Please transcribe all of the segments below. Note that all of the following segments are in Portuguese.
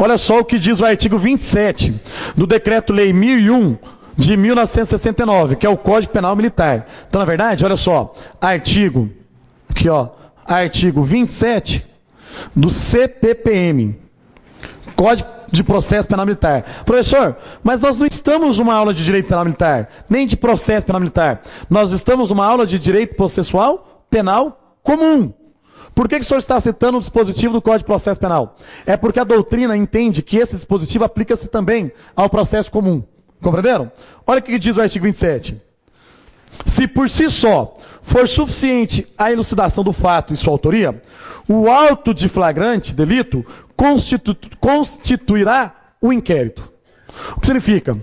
Olha só o que diz o artigo 27 do Decreto-Lei 1001 de 1969, que é o Código Penal Militar. Então, na verdade, olha só, artigo 27 do CPPM, Código de Processo Penal Militar. Professor, mas nós não estamos numa aula de Direito Penal Militar, nem de Processo Penal Militar. Nós estamos numa aula de Direito Processual Penal Comum. Por que o senhor está citando o dispositivo do Código de Processo Penal? É porque a doutrina entende que esse dispositivo aplica-se também ao processo comum. Compreenderam? Olha o que diz o artigo 27. Se por si só for suficiente a elucidação do fato e sua autoria, o auto de flagrante delito constituirá o inquérito. O que significa?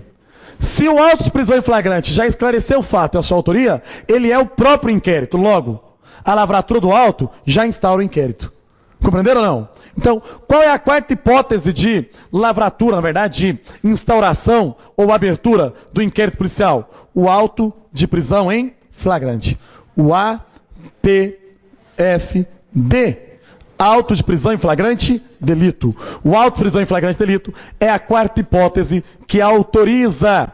Se o auto de prisão em flagrante já esclareceu o fato e a sua autoria, ele é o próprio inquérito. Logo, a lavratura do auto já instaura o inquérito. Compreenderam ou não? Então, qual é a quarta hipótese de lavratura, na verdade, de instauração ou abertura do inquérito policial? O auto de prisão em flagrante. O APFD. Auto de prisão em flagrante delito. O auto de prisão em flagrante delito é a quarta hipótese que autoriza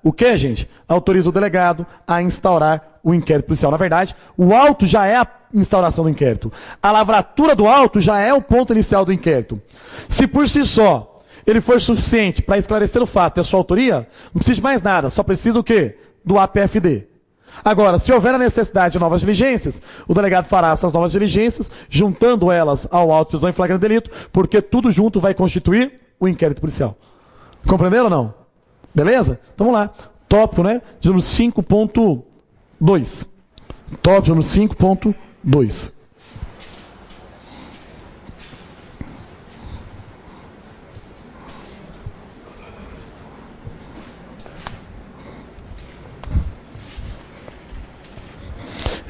o que, gente? Autoriza o delegado a instaurar o inquérito policial. Na verdade, o auto já é a instauração do inquérito. A lavratura do auto já é o ponto inicial do inquérito. Se por si só ele for suficiente para esclarecer o fato e a sua autoria, não precisa de mais nada, só precisa o quê? Do APFD. Agora, se houver a necessidade de novas diligências, o delegado fará essas novas diligências, juntando elas ao auto de prisão em flagrante delito, porque tudo junto vai constituir o inquérito policial. Compreenderam ou não? Beleza? Então vamos lá. Tópico, né? De número 5.2. Tópico número 5.2.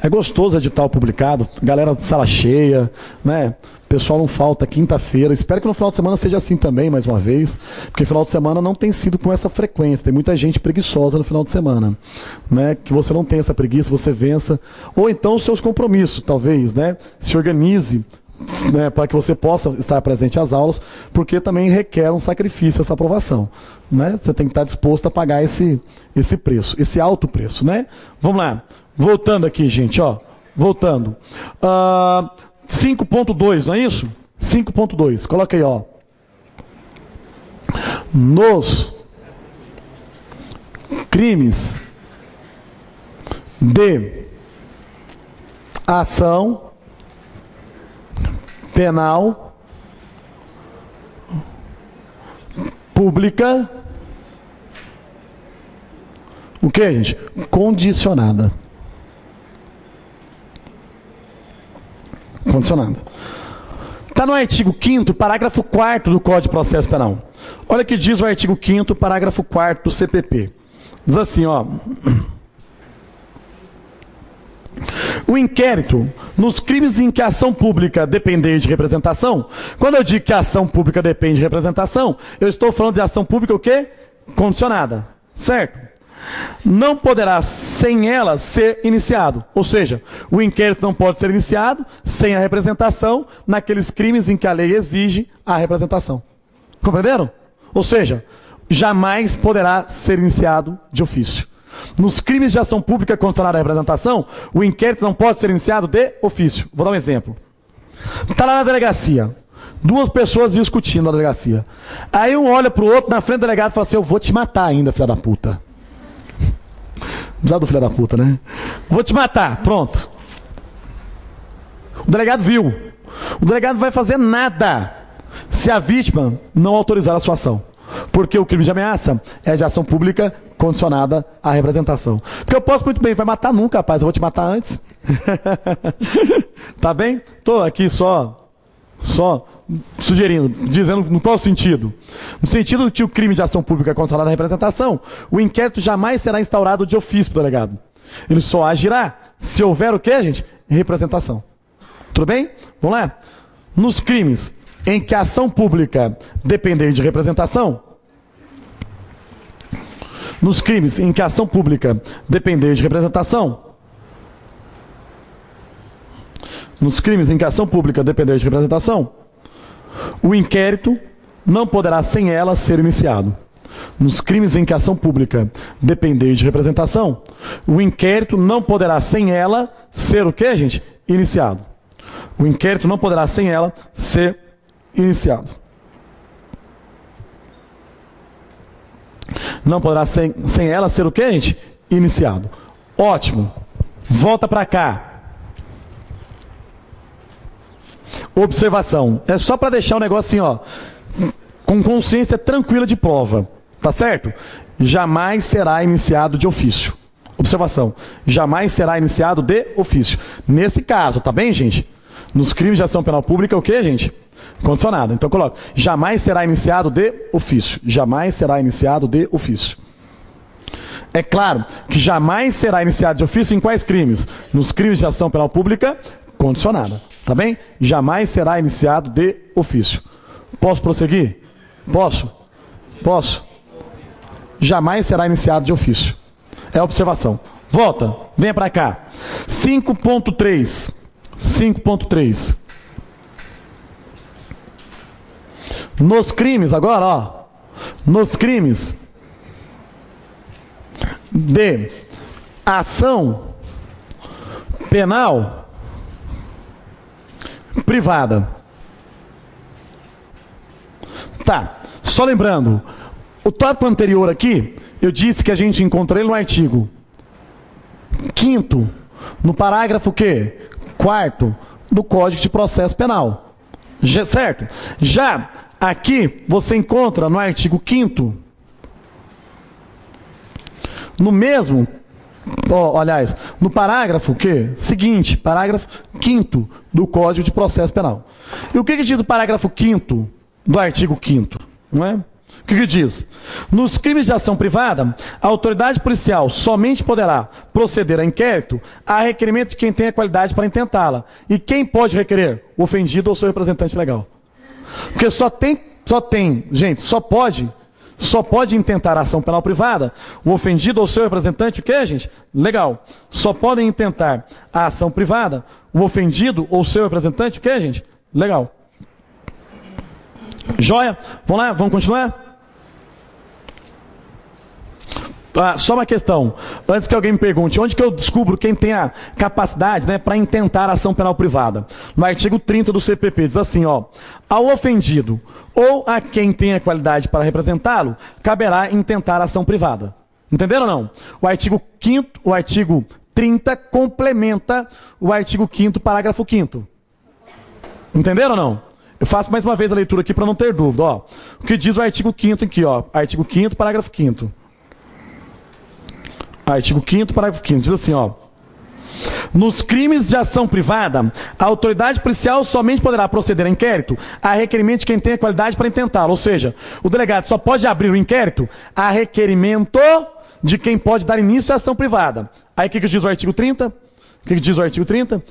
É gostoso edital publicado, galera de sala cheia, né? O pessoal não falta quinta-feira. Espero que no final de semana seja assim também, mais uma vez, porque final de semana não tem sido com essa frequência. Tem muita gente preguiçosa no final de semana, né? Que você não tenha essa preguiça, você vença. Ou então os seus compromissos, talvez, né? Se organize, né, para que você possa estar presente às aulas, porque também requer um sacrifício essa aprovação, né? Você tem que estar disposto a pagar esse preço, esse alto preço, né? Vamos lá. Voltando aqui, gente, ó. Voltando. 5.2, não é isso? 5.2, coloca aí, ó. Nos crimes de ação penal pública, o que, gente? Condicionada. Condicionada. Está no artigo 5º, parágrafo 4º do Código de Processo Penal. Olha o que diz o artigo 5º, parágrafo 4º do CPP. Diz assim, ó. O inquérito nos crimes em que a ação pública depender de representação. Quando eu digo que a ação pública depende de representação, eu estou falando de ação pública o quê? Condicionada. Certo? Não poderá, sem ela, ser iniciado. Ou seja, o inquérito não pode ser iniciado sem a representação naqueles crimes em que a lei exige a representação. Compreenderam? Ou seja, jamais poderá ser iniciado de ofício. Nos crimes de ação pública condicionada à representação, o inquérito não pode ser iniciado de ofício. Vou dar um exemplo. Está lá na delegacia, duas pessoas discutindo na delegacia. Aí um olha para o outro na frente do delegado e fala assim: eu vou te matar ainda, filha da puta. Precisa do filho da puta, né? Vou te matar, pronto. O delegado viu. O delegado não vai fazer nada se a vítima não autorizar a sua ação. Porque o crime de ameaça é de ação pública condicionada à representação. Porque eu posso muito bem, vai matar nunca, rapaz, eu vou te matar antes. Tá bem? Tô aqui só sugerindo, dizendo no qual sentido? No sentido de que o crime de ação pública condicionada à representação, o inquérito jamais será instaurado de ofício do delegado. Ele só agirá se houver o quê, gente? Representação. Tudo bem? Vamos lá? Nos crimes em que a ação pública depender de representação, nos crimes em que a ação pública depender de representação, nos crimes em que a ação pública depender de representação, o inquérito não poderá sem ela ser iniciado. Nos crimes em que a ação pública depender de representação, o inquérito não poderá sem ela ser o quê, gente? Iniciado. O inquérito não poderá sem ela ser iniciado. Não poderá sem ela ser o quê, gente? Iniciado. Ótimo. Volta para cá. Observação. É só para deixar o negócio assim, ó, com consciência tranquila de prova. Tá certo? Jamais será iniciado de ofício. Observação. Jamais será iniciado de ofício. Nesse caso, tá bem, gente? Nos crimes de ação penal pública, o quê, gente? Condicionado. Então coloca. Jamais será iniciado de ofício. Jamais será iniciado de ofício. É claro que jamais será iniciado de ofício em quais crimes? Nos crimes de ação penal pública condicionada. Tá bem? Jamais será iniciado de ofício. Posso prosseguir? Posso? Posso? Jamais será iniciado de ofício. É observação. Volta. Venha para cá. 5.3. 5.3. Nos crimes, agora, ó. Nos crimes de ação penal privada. Tá. Só lembrando, o tópico anterior aqui, eu disse que a gente encontrou ele no artigo 5º, no parágrafo quê? 4º do Código de Processo Penal. Certo? Já aqui você encontra no artigo 5º, no mesmo, aliás, no parágrafo quê? Seguinte, parágrafo 5º do Código de Processo Penal. E o que diz o parágrafo 5º do artigo 5º? Não é? O que diz? Nos crimes de ação privada, a autoridade policial somente poderá proceder a inquérito a requerimento de quem tem a qualidade para intentá-la. E quem pode requerer? O ofendido ou seu representante legal. Porque só pode intentar a ação penal privada o ofendido ou seu representante, o que, gente? Legal. Só podem intentar a ação privada o ofendido ou seu representante, o que, gente? Legal. Joia? Vamos lá? Vamos continuar? Só uma questão, antes que alguém me pergunte, onde que eu descubro quem tem a capacidade, né, para intentar a ação penal privada? No artigo 30 do CPP, diz assim, ó, ao ofendido ou a quem tem a qualidade para representá-lo, caberá intentar a ação privada. Entenderam ou não? O artigo 30 complementa o artigo 5º, parágrafo 5º. Entenderam ou não? Eu faço mais uma vez a leitura aqui para não ter dúvida, ó. O que diz o artigo 5º aqui, ó, artigo 5º, parágrafo 5º. Artigo 5º, parágrafo 5º, diz assim, ó. Nos crimes de ação privada, a autoridade policial somente poderá proceder a inquérito a requerimento de quem tem a qualidade para intentá-lo. Ou seja, o delegado só pode abrir o inquérito a requerimento de quem pode dar início à ação privada. Aí o que diz o artigo 30? O que diz o artigo 30?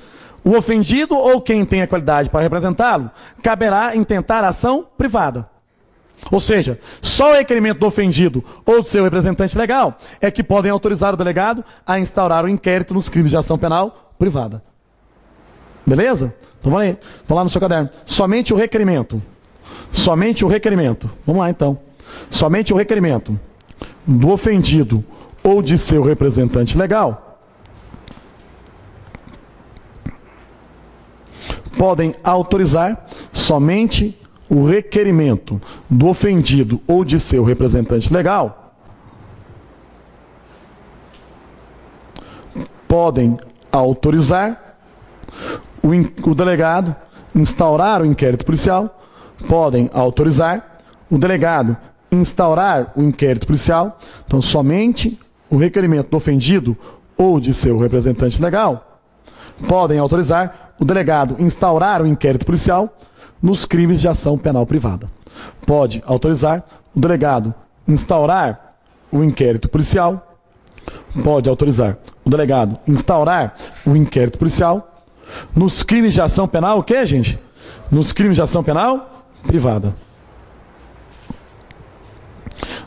O ofendido ou quem tem a qualidade para representá-lo caberá intentar a ação privada. Ou seja, só o requerimento do ofendido ou do seu representante legal é que podem autorizar o delegado a instaurar o inquérito nos crimes de ação penal privada. Beleza? Então vamos lá no seu caderno. Somente o requerimento. Somente o requerimento. Vamos lá então. Somente o requerimento do ofendido ou de seu representante legal podem autorizar somente o requerimento do ofendido ou de seu representante legal, podem autorizar o delegado instaurar o inquérito policial, podem autorizar o delegado instaurar o inquérito policial. Então, somente o requerimento do ofendido ou de seu representante legal podem autorizar o delegado instaurar o inquérito policial nos crimes de ação penal privada. Pode autorizar o delegado instaurar o inquérito policial, pode autorizar o delegado instaurar o inquérito policial nos crimes de ação penal, o que, gente? Nos crimes de ação penal privada.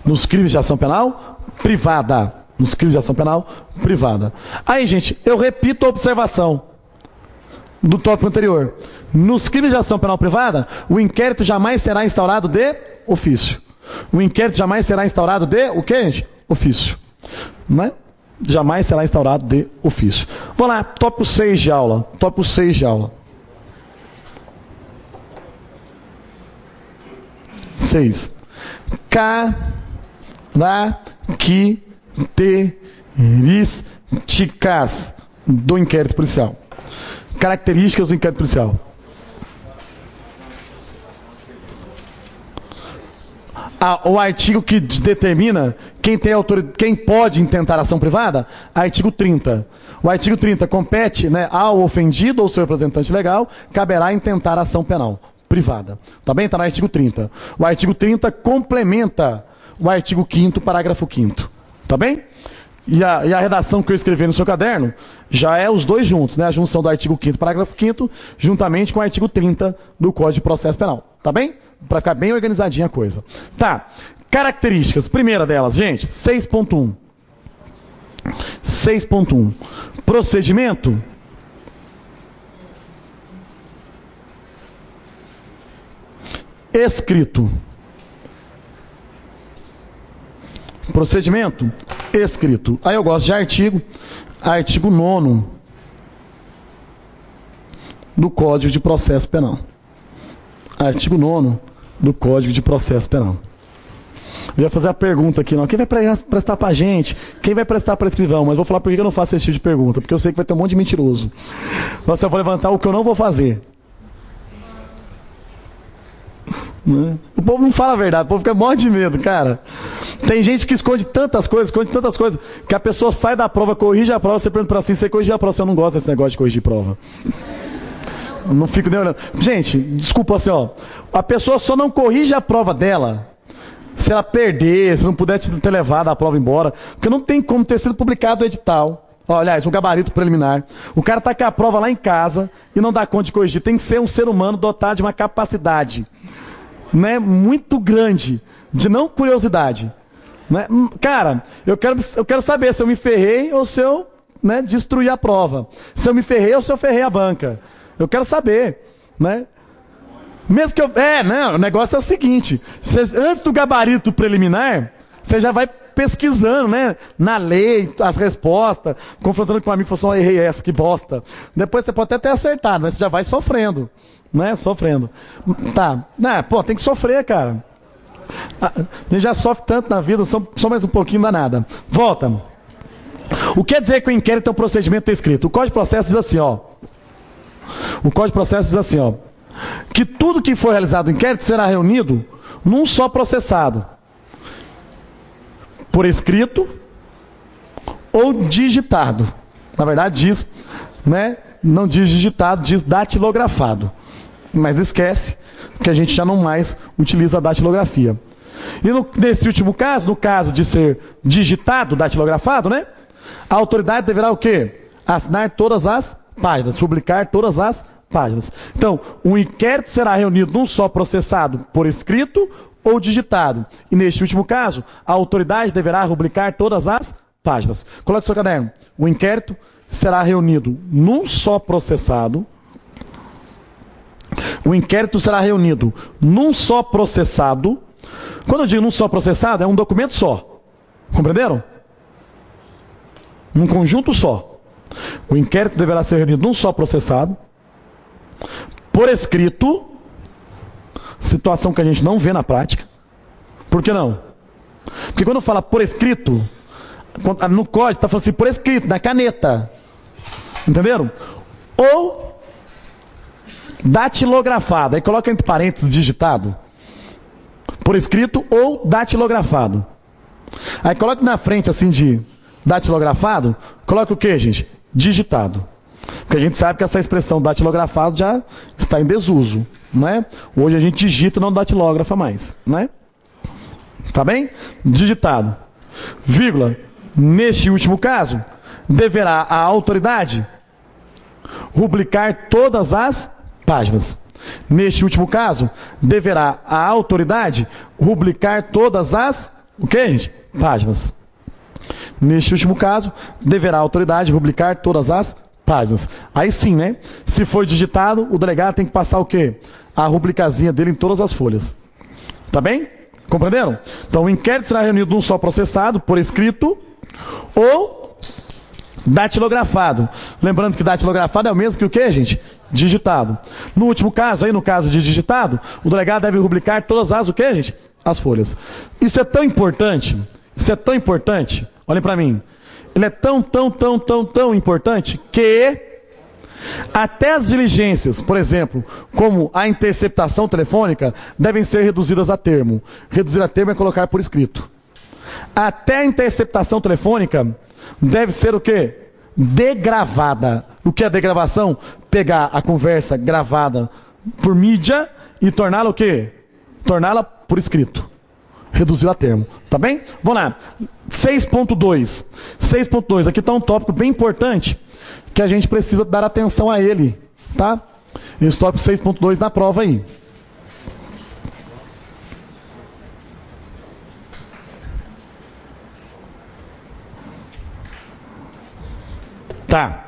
Nos crimes de ação penal privada. Nos crimes de ação penal privada. Aí, gente, eu repito a observação. do tópico anterior. Nos crimes de ação penal privada, o inquérito jamais será instaurado de ofício. O inquérito jamais será instaurado de o quê, gente? Ofício. Né? Jamais será instaurado de ofício. Vamos lá, tópico 6 de aula. Tópico 6 de aula. 6. Características do inquérito policial. Características do inquérito policial. O artigo que determina quem pode intentar ação privada, artigo 30. O artigo 30 compete, né, ao ofendido ou seu representante legal, caberá intentar ação penal privada. Tá bem? Está no artigo 30. O artigo 30 complementa o artigo 5º, parágrafo 5º. Tá bem? E a redação que eu escrevi no seu caderno já é os dois juntos, né? A junção do artigo 5º, parágrafo 5º, juntamente com o artigo 30 do Código de Processo Penal. Tá bem? Para ficar bem organizadinha a coisa. Tá. Características. Primeira delas, gente, 6.1. 6.1. Procedimento. Escrito. Procedimento escrito. Aí eu gosto de artigo. Artigo 9º do Código de Processo Penal. Artigo 9º do Código de Processo Penal. Eu ia fazer a pergunta aqui, não. Quem vai prestar pra gente? Quem vai prestar para escrivão? Mas vou falar por que eu não faço esse tipo de pergunta. Porque eu sei que vai ter um monte de mentiroso. Você vai levantar o que eu não vou fazer. O povo não fala a verdade, o povo fica morto de medo, cara. Tem gente que esconde tantas coisas, que a pessoa sai da prova, corrige a prova, você pergunta pra si, você corrigir a prova, eu não gosto desse negócio de corrigir prova. Eu não fico nem olhando. Gente, desculpa assim, ó. A pessoa só não corrige a prova dela se ela perder, se não puder ter levado a prova embora, porque não tem como ter sido publicado o edital. Ó, aliás, o gabarito preliminar. O cara tá com a prova lá em casa e não dá conta de corrigir. Tem que ser um ser humano dotado de uma capacidade, né, muito grande, de não curiosidade. Né? Cara, eu quero saber se eu me ferrei ou se eu, né, destruí a prova. Se eu me ferrei ou se eu ferrei a banca. Eu quero saber. Né? Mesmo que eu... não, o negócio é o seguinte. Antes do gabarito preliminar, você já vai pesquisando, né, na lei, as respostas, confrontando com um amigo, falou assim, oh, errei essa, que bosta. Depois você pode até ter acertado, mas você já vai sofrendo. Né? Sofrendo. Tá. Pô, tem que sofrer, cara. A gente já sofre tanto na vida, só mais um pouquinho, não dá nada. Volta. O que quer dizer que o inquérito é um procedimento escrito? O Código de Processo diz assim, ó. O Código de Processo diz assim, ó. Que tudo que for realizado no inquérito será reunido num só processado. Por escrito ou digitado. Na verdade diz, né? Não diz digitado, diz datilografado. Mas esquece que a gente já não mais utiliza a datilografia. E nesse último caso, no caso de ser digitado, datilografado, né? A autoridade deverá o quê? Assinar todas as páginas, publicar todas as páginas. Então, o inquérito será reunido num só processado por escrito ou digitado. E neste último caso, a autoridade deverá rubricar todas as páginas. Coloque no seu caderno. O inquérito será reunido num só processado. O inquérito será reunido num só processado. Quando eu digo num só processado, é um documento só. Compreenderam? Num conjunto só. O inquérito deverá ser reunido num só processado. Por escrito. Situação que a gente não vê na prática. Por que não? Porque quando fala por escrito, no código está falando assim, por escrito, na caneta. Entenderam? Ou datilografado. Aí coloca entre parênteses digitado. Por escrito ou datilografado. Aí coloca na frente assim de datilografado, coloca o que, gente? Digitado. Porque a gente sabe que essa expressão datilografado já está em desuso, né? Hoje a gente digita e não datilografa mais, né? Tá bem? Digitado. Vírgula. Neste último caso, deverá a autoridade rubricar todas as páginas. Neste último caso, deverá a autoridade rubricar todas as... O que, gente? Páginas. Neste último caso, deverá a autoridade rubricar todas as páginas. páginas. Aí sim, né? Se for digitado, o delegado tem que passar o quê? A rubricazinha dele em todas as folhas. Tá bem? Compreenderam? Então, o inquérito será reunido num só processado, por escrito, ou datilografado. Lembrando que datilografado é o mesmo que o quê, gente? Digitado. No último caso, aí no caso de digitado, o delegado deve rubricar todas as, o quê, gente? As folhas. Isso é tão importante, olhem para mim, ele é tão importante que até as diligências, por exemplo, como a interceptação telefônica, devem ser reduzidas a termo. Reduzir a termo é colocar por escrito. Até a interceptação telefônica deve ser o quê? Degravada. O que é degravação? Pegar a conversa gravada por mídia e torná-la o quê? Torná-la por escrito. Reduzir a termo. Tá bem? Vamos lá. 6.2. 6.2. Aqui está um tópico bem importante que a gente precisa dar atenção a ele. Tá? Esse tópico 6.2 na prova aí. Tá.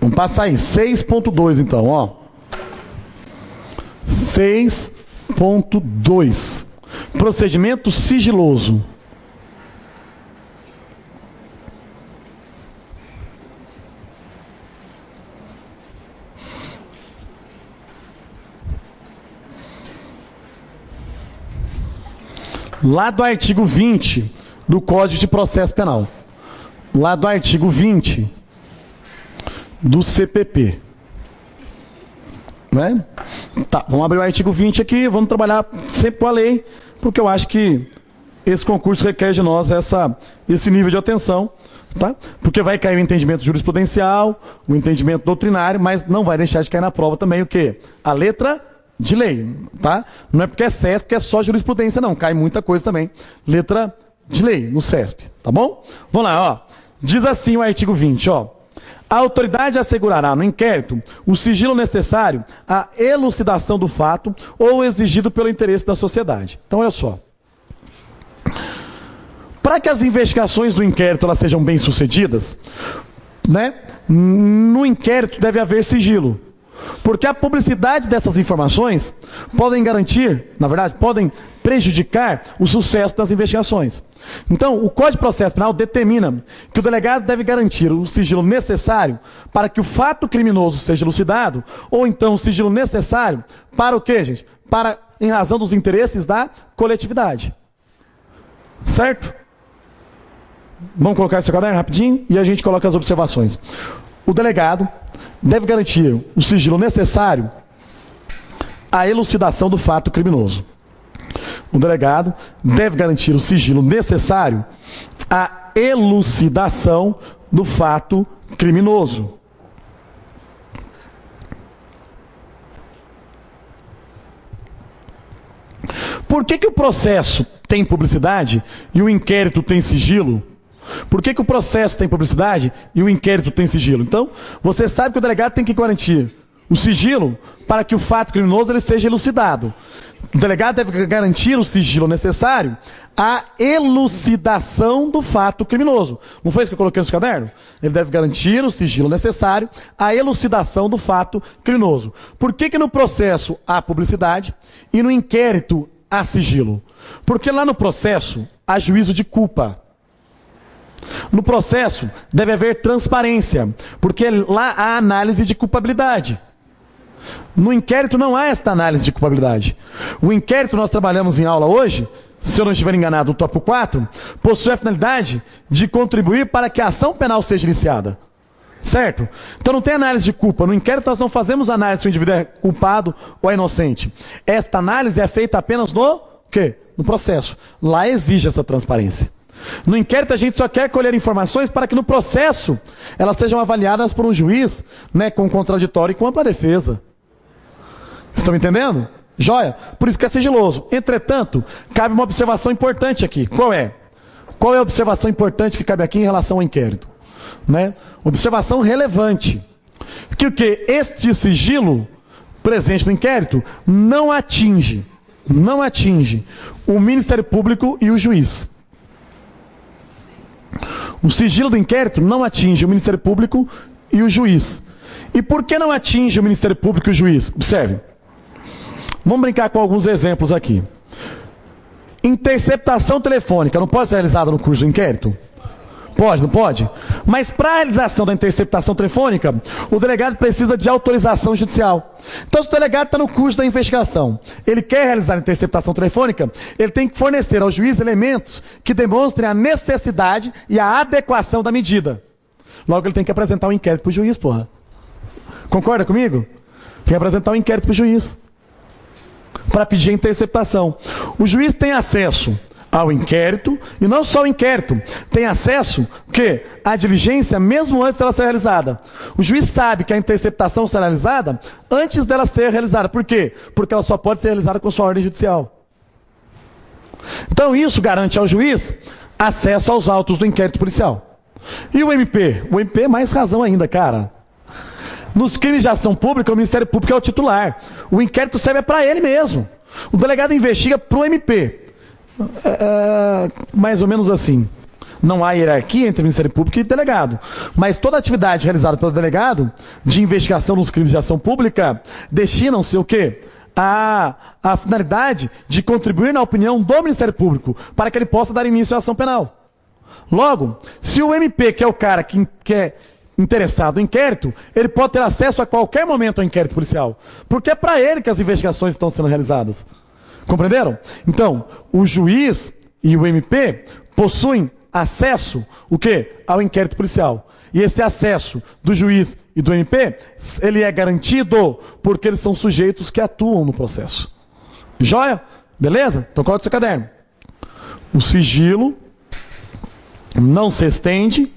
Vamos passar aí. 6.2 então, ó. 6.2. Procedimento sigiloso. Lá do artigo 20 do Código de Processo Penal. Lá do artigo 20 do CPP. Né? Tá, vamos abrir o artigo 20 aqui, vamos trabalhar sempre com a lei, porque eu acho que esse concurso requer de nós esse nível de atenção, tá? Porque vai cair o entendimento jurisprudencial, o entendimento doutrinário, mas não vai deixar de cair na prova também o quê? A letra de lei, tá? Não é porque é CESP, porque é só jurisprudência, não. Cai muita coisa também. Letra de lei, no CESP, tá bom? Vamos lá, ó. Diz assim o artigo 20, ó. A autoridade assegurará no inquérito o sigilo necessário à elucidação do fato ou exigido pelo interesse da sociedade. Então, olha só. Para que as investigações do inquérito elas sejam bem-sucedidas, né, no inquérito deve haver sigilo. Porque a publicidade dessas informações podem garantir, na verdade, podem prejudicar o sucesso das investigações. Então, o Código de Processo Penal determina que o delegado deve garantir o sigilo necessário para que o fato criminoso seja elucidado, ou então o sigilo necessário para o quê, gente? Para, em razão dos interesses da coletividade. Certo? Vamos colocar esse caderno rapidinho e a gente coloca as observações. O delegado deve garantir o sigilo necessário à elucidação do fato criminoso. O delegado deve garantir o sigilo necessário à elucidação do fato criminoso. Por que o processo tem publicidade e o inquérito tem sigilo? Por que o processo tem publicidade e o inquérito tem sigilo? Então, você sabe que o delegado tem que garantir o sigilo para que o fato criminoso ele seja elucidado. O delegado deve garantir o sigilo necessário à elucidação do fato criminoso. Não foi isso que eu coloquei no caderno? Ele deve garantir o sigilo necessário à elucidação do fato criminoso. Por que no processo há publicidade e no inquérito há sigilo? Porque lá no processo há juízo de culpa. No processo deve haver transparência, porque lá há análise de culpabilidade. No inquérito não há esta análise de culpabilidade. O inquérito nós trabalhamos em aula hoje, se eu não estiver enganado, no tópico 4, possui a finalidade de contribuir para que a ação penal seja iniciada. Certo? Então não tem análise de culpa. No inquérito nós não fazemos análise se o indivíduo é culpado ou é inocente. Esta análise é feita apenas no quê? No processo. Lá exige essa transparência. No inquérito a gente só quer colher informações para que no processo elas sejam avaliadas por um juiz, né, com contraditório e com ampla defesa. Estão entendendo? Joia? Por isso que é sigiloso. Entretanto, cabe uma observação importante aqui. Qual é? Qual é a observação importante que cabe aqui em relação ao inquérito? Né? Observação relevante. Que o que? Este sigilo presente no inquérito não atinge o Ministério Público e o juiz. O sigilo do inquérito não atinge o Ministério Público e o juiz. E por que não atinge o Ministério Público e o juiz? Observe. Vamos brincar com alguns exemplos aqui. Interceptação telefônica não pode ser realizada no curso do inquérito? Pode, não pode? Mas para a realização da interceptação telefônica, o delegado precisa de autorização judicial. Então, se o delegado está no curso da investigação, ele quer realizar a interceptação telefônica, ele tem que fornecer ao juiz elementos que demonstrem a necessidade e a adequação da medida. Logo, ele tem que apresentar um inquérito para o juiz, porra. Concorda comigo? Tem que apresentar um inquérito para o juiz para pedir a interceptação. O juiz tem acesso ao inquérito, e não só o inquérito, tem acesso à diligência mesmo antes dela ser realizada. O juiz sabe que a interceptação será realizada antes dela ser realizada. Por quê? Porque ela só pode ser realizada com sua ordem judicial. Então isso garante ao juiz acesso aos autos do inquérito policial. E o MP? O MP é mais razão ainda, cara. Nos crimes de ação pública, o Ministério Público é o titular. O inquérito serve para ele mesmo. O delegado investiga para o MP. Mais ou menos assim. Não há hierarquia entre o Ministério Público e o delegado. Mas toda atividade realizada pelo delegado de investigação nos crimes de ação pública destinam-se o quê? A finalidade de contribuir na opinião do Ministério Público para que ele possa dar início à ação penal. Logo, se o MP, que é o cara que é interessado no inquérito, ele pode ter acesso a qualquer momento ao inquérito policial. Porque é para ele que as investigações estão sendo realizadas. Compreenderam? Então, o juiz e o MP possuem acesso, o quê? Ao inquérito policial. E esse acesso do juiz e do MP, ele é garantido porque eles são sujeitos que atuam no processo. Joia? Beleza? Então coloca o seu caderno. O sigilo não se estende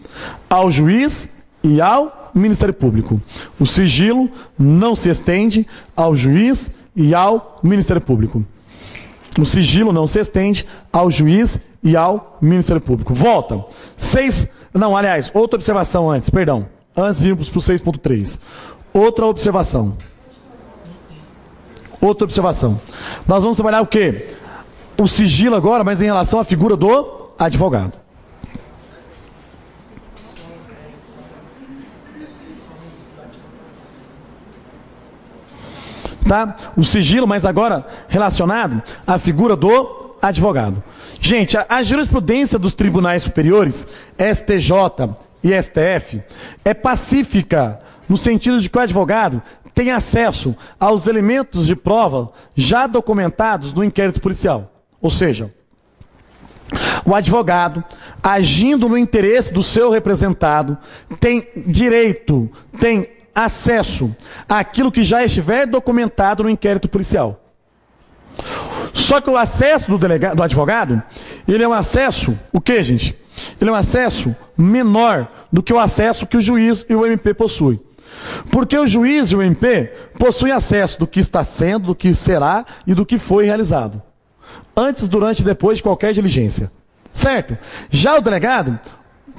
ao juiz e ao Ministério Público. O sigilo não se estende ao juiz e ao Ministério Público. O sigilo não se estende ao juiz e ao Ministério Público. Volta. Outra observação antes, perdão. Antes de irmos para o 6.3. Outra observação. Nós vamos trabalhar o quê? O sigilo agora, mas em relação à figura do advogado. Tá? O sigilo, mas agora relacionado à figura do advogado. Gente, a jurisprudência dos tribunais superiores, STJ e STF, é pacífica, no sentido de que o advogado tem acesso aos elementos de prova já documentados no inquérito policial. Ou seja, o advogado, agindo no interesse do seu representado, tem direito, tem acesso àquilo que já estiver documentado no inquérito policial. Só que o acesso do advogado, ele é um acesso, o que, gente? Ele é um acesso menor do que o acesso que o juiz e o MP possuem. Porque o juiz e o MP possuem acesso do que está sendo, do que será e do que foi realizado. Antes, durante e depois de qualquer diligência. Certo? Já o delegado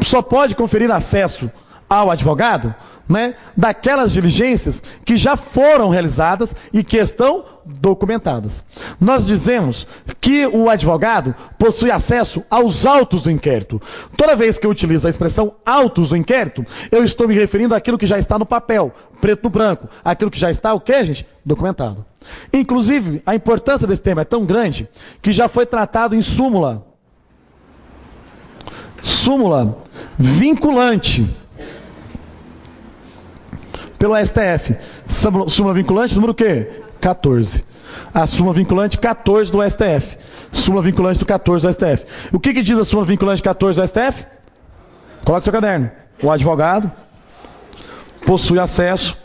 só pode conferir acesso ao advogado, né, daquelas diligências que já foram realizadas e que estão documentadas. Nós dizemos que o advogado possui acesso aos autos do inquérito. Toda vez que eu utilizo a expressão autos do inquérito, eu estou me referindo àquilo que já está no papel, preto no branco, aquilo que já está, o quê, gente? Documentado. Inclusive, a importância desse tema é tão grande que já foi tratado em súmula vinculante pelo STF. Súmula vinculante número o quê? 14. A súmula vinculante 14 do STF. Súmula vinculante do 14 do STF. O que diz a súmula vinculante 14 do STF? Coloque no seu caderno. O advogado possui acesso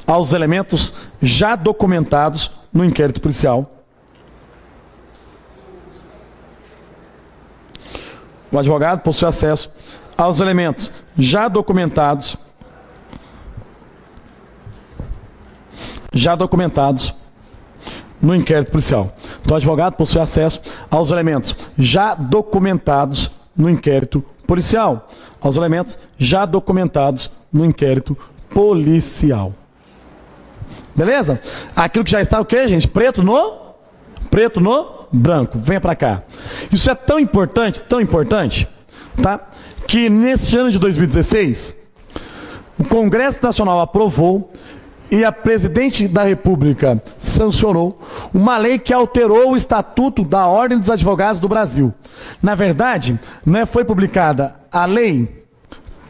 aos elementos já documentados no inquérito policial. O advogado possui acesso aos elementos já documentados no inquérito policial. Então, o advogado possui acesso aos elementos já documentados no inquérito policial. Aos elementos já documentados no inquérito policial. Beleza? Aquilo que já está o quê, gente? Preto no branco. Venha para cá. Isso é tão importante, tá? Que nesse ano de 2016, o Congresso Nacional aprovou e a Presidente da República sancionou uma lei que alterou o Estatuto da Ordem dos Advogados do Brasil. Na verdade, né, foi publicada a Lei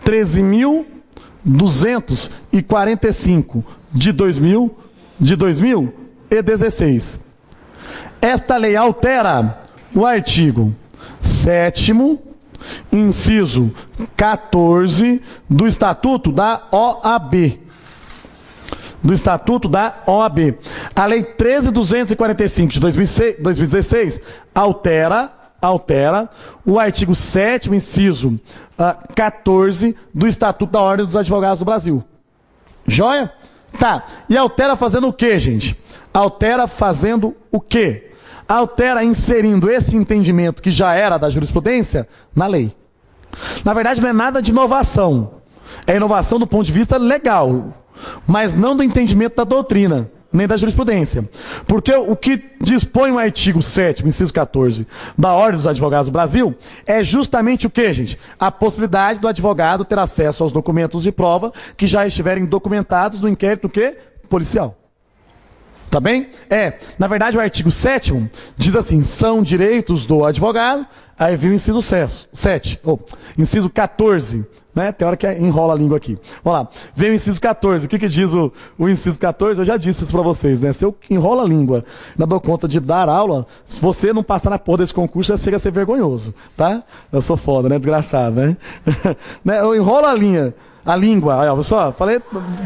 13.245 de 2016. Esta lei altera o artigo 7º, inciso 14 do Estatuto da OAB. Do Estatuto da OAB. A Lei 13.245 de 2016 altera o artigo 7º, inciso 14 do Estatuto da Ordem dos Advogados do Brasil. Joia? Tá. E altera fazendo o quê, gente? Altera fazendo o quê? Altera inserindo esse entendimento que já era da jurisprudência na lei. Na verdade, não é nada de inovação. É inovação do ponto de vista legal, mas não do entendimento da doutrina, nem da jurisprudência. Porque o que dispõe o artigo 7º, inciso 14, da Ordem dos Advogados do Brasil, é justamente o que, gente? A possibilidade do advogado ter acesso aos documentos de prova que já estiverem documentados no inquérito quê? Policial. Tá bem? Na verdade, o artigo 7º diz assim, são direitos do advogado, aí vem o inciso 7, inciso 14, né? Tem hora que enrola a língua aqui. Vamos lá, vem o inciso 14, o que diz o inciso 14? Eu já disse isso pra vocês, né? Se eu enrolo a língua, não dou conta de dar aula, se você não passar na porra desse concurso, já chega a ser vergonhoso, tá? Eu sou foda, né? Desgraçado, né? Eu enrolo a língua, aí ó, pessoal, falei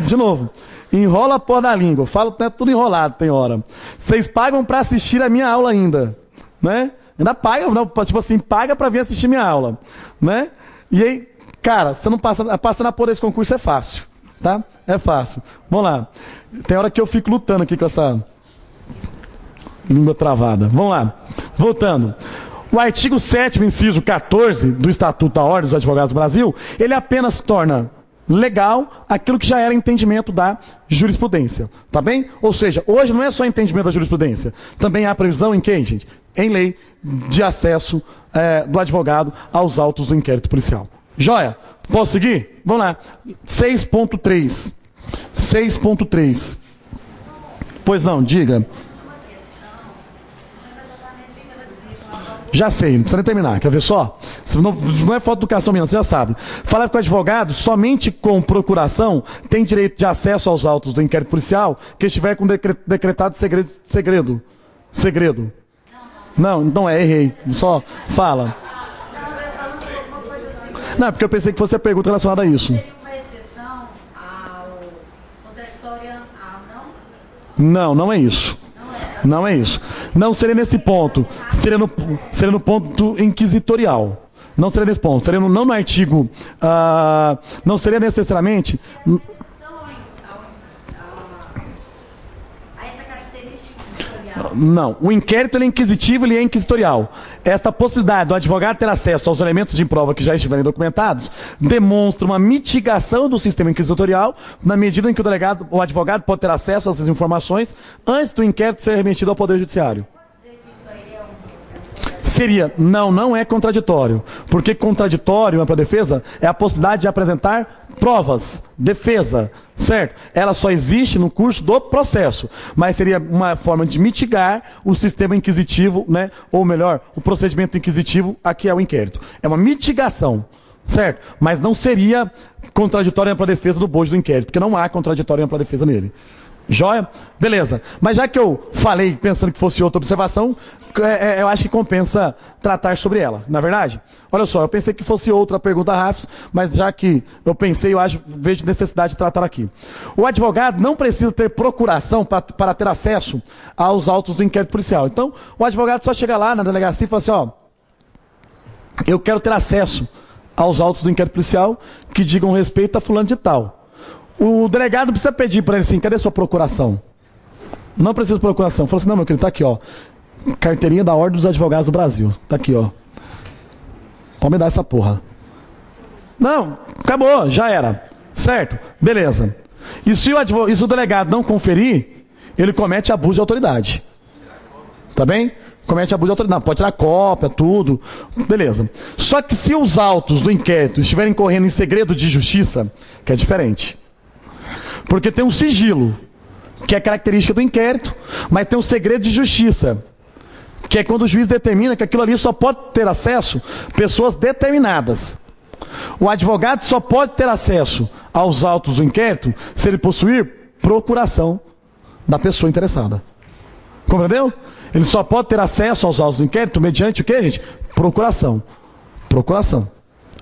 de novo. Enrola a porra da língua. Falo, né, tudo enrolado, tem hora. Vocês pagam pra assistir a minha aula ainda, né? Ainda pagam, não, tipo assim, paga pra vir assistir minha aula, né? E aí, cara, você não passa na porra desse concurso é fácil, tá? É fácil. Vamos lá. Tem hora que eu fico lutando aqui com essa língua travada. Vamos lá. Voltando. O artigo 7º, inciso 14 do Estatuto da Ordem dos Advogados do Brasil, ele apenas torna legal aquilo que já era entendimento da jurisprudência, tá bem? Ou seja, hoje não é só entendimento da jurisprudência, também há previsão em quem, gente? Em lei de acesso do advogado aos autos do inquérito policial. Joia? Posso seguir? Vamos lá. 6.3. 6.3. Pois não, diga. Já sei, não precisa nem terminar, quer ver só? Não é falta de educação minha, você já sabe. Falar que o advogado, somente com procuração, tem direito de acesso aos autos do inquérito policial que estiver com decretado segredo. Não, então errei. Só fala. Não, é porque eu pensei que fosse a pergunta relacionada a isso. Seria uma exceção ao contraditório não? Não é isso. Não é isso. Não seria nesse ponto. Seria no ponto inquisitorial. Não seria nesse ponto. Seria não no artigo. Não seria necessariamente. A essa característica inquisitorial. Não. O inquérito ele é inquisitivo, ele é inquisitorial. Esta possibilidade do advogado ter acesso aos elementos de prova que já estiverem documentados demonstra uma mitigação do sistema inquisitorial na medida em que o advogado pode ter acesso a essas informações antes do inquérito ser remetido ao Poder Judiciário. Seria, não é contraditório. Porque contraditório para a defesa é a possibilidade de apresentar provas, defesa, certo? Ela só existe no curso do processo, mas seria uma forma de mitigar o sistema inquisitivo, né? Ou melhor, o procedimento inquisitivo a que é o inquérito. É uma mitigação, certo? Mas não seria contraditório para a defesa do bojo do inquérito, porque não há contraditório para a defesa nele. Joia? Beleza. Mas já que eu falei pensando que fosse outra observação, eu acho que compensa tratar sobre ela, na verdade? Olha só, eu pensei que fosse outra pergunta, Rafs, mas já que eu pensei, vejo necessidade de tratar aqui. O advogado não precisa ter procuração para ter acesso aos autos do inquérito policial. Então, o advogado só chega lá na delegacia e fala assim, ó, eu quero ter acesso aos autos do inquérito policial que digam respeito a fulano de tal. O delegado precisa pedir para ele assim, cadê sua procuração? Não precisa de procuração. Fala assim, não, meu querido, tá aqui, ó. Carteirinha da Ordem dos Advogados do Brasil. Tá aqui, ó. Pode me dar essa porra. Não, acabou, já era. Certo? Beleza. E se o delegado não conferir, ele comete abuso de autoridade. Tá Tá bem? Comete abuso de autoridade. Não, pode tirar cópia, tudo. Beleza. Só que se os autos do inquérito estiverem correndo em segredo de justiça, que é diferente. Porque tem um sigilo, que é característica do inquérito, mas tem um segredo de justiça, que é quando o juiz determina que aquilo ali só pode ter acesso pessoas determinadas. O advogado só pode ter acesso aos autos do inquérito se ele possuir procuração da pessoa interessada. Compreendeu? Ele só pode ter acesso aos autos do inquérito mediante o quê, gente? Procuração. Procuração.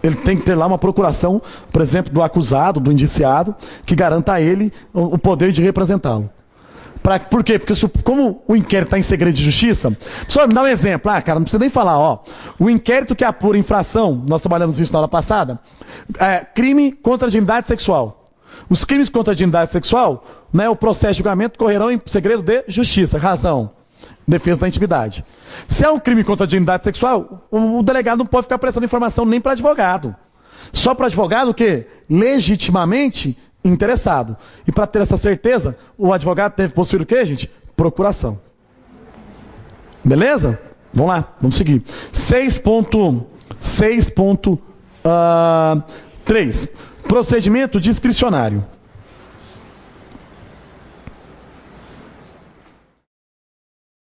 Ele tem que ter lá uma procuração, por exemplo, do acusado, do indiciado, que garanta a ele o poder de representá-lo. Por quê? Porque como o inquérito está em segredo de justiça, só me dá um exemplo. Ah, cara, não precisa nem falar, ó. O inquérito que apura infração, nós trabalhamos isso na aula passada, crime contra a dignidade sexual. Os crimes contra a dignidade sexual, né, o processo de julgamento correrão em segredo de justiça. Razão. Defesa da intimidade. Se é um crime contra a dignidade sexual, o delegado não pode ficar prestando informação nem para advogado. Só para advogado o quê? Legitimamente interessado. E para ter essa certeza, o advogado deve possuir o quê, gente? Procuração. Beleza? Vamos lá, vamos seguir. 6.3. Procedimento discricionário.